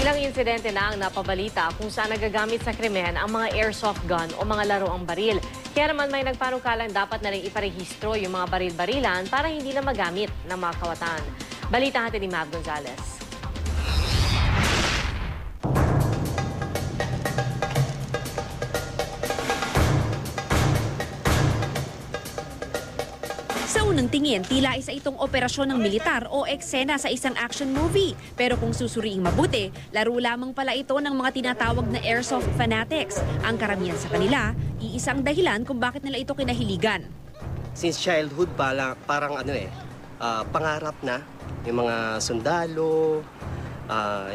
Ilang insidente na ang napabalita kung saan nagagamit sa krimen ang mga airsoft gun o mga laruang baril. Kaya naman may nagpanukalang dapat na rin iparehistro yung mga baril-barilan para hindi na magamit ng mga kawatan. Balita natin ni Mav Gonzalez. Sa unang tingin, tila isa itong operasyon ng militar o eksena sa isang action movie. Pero kung susuriing mabuti, laro lamang pala ito ng mga tinatawag na airsoft fanatics. Ang karamihan sa kanila, iisang dahilan kung bakit nila ito kinahiligan. Since childhood parang pangarap na yung mga sundalo,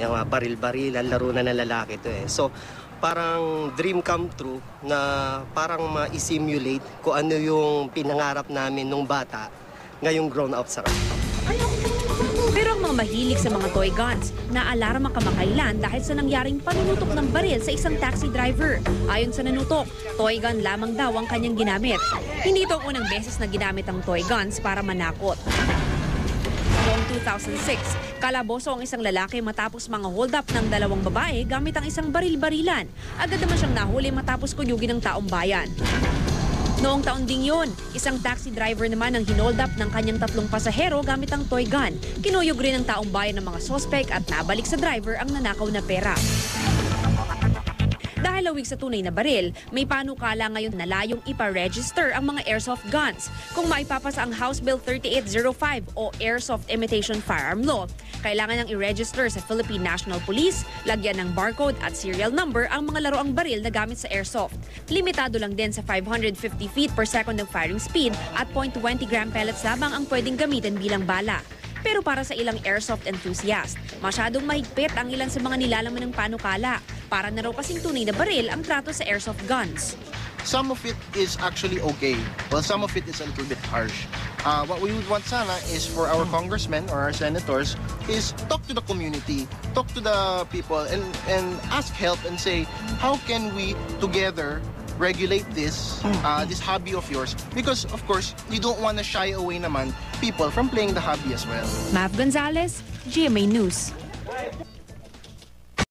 yung mga baril-barilan, laro na ng lalaki ito eh. So parang dream come true na parang ma-simulate kung ano yung pinangarap namin nung bata, ngayong grown up sa kanila. Pero ang mga mahilig sa mga toy guns, naalarma kamakailan dahil sa nangyaring panunutok ng baril sa isang taxi driver. Ayon sa nanutok, toy gun lamang daw ang kanyang ginamit. Hindi ito ang unang beses na ginamit ang toy guns para manakot. Noong 2006, kalaboso ang isang lalaki matapos mga hold-up ng dalawang babae gamit ang isang baril-barilan. Agad naman siyang nahuli matapos kuyugin ng taong bayan. Noong taon ding yun, isang taxi driver naman ang hinold up ng kanyang 3 pasahero gamit ang toy gun. Kinuyog rin ng taong bayan ng mga sospek at nabalik sa driver ang nanakaw na pera. Dahil lawig sa tunay na baril, may panukala ngayon na layong ipa-register ang mga airsoft guns. Kung maipapasa ang House Bill 3805 o Airsoft Imitation Firearm Law, kailangan nang i-register sa Philippine National Police, lagyan ng barcode at serial number ang mga laroang baril na gamit sa airsoft. Limitado lang din sa 550 feet per second ng firing speed at .20 gram pellets lamang ang pwedeng gamitin bilang bala. Pero para sa ilang airsoft enthusiast, masyadong mahigpit ang ilan sa mga nilalaman ng panukala. Para na raw kasing tunay na baril ang trato sa airsoft guns. Some of it is actually okay, while some of it is a little bit harsh. What we would want sana is for our congressmen or our senators is talk to the community, talk to the people and ask help and say, how can we together regulate this hobby of yours? Because of course, you don't want to shy away naman people from playing the hobby as well. Mav Gonzalez, GMA News.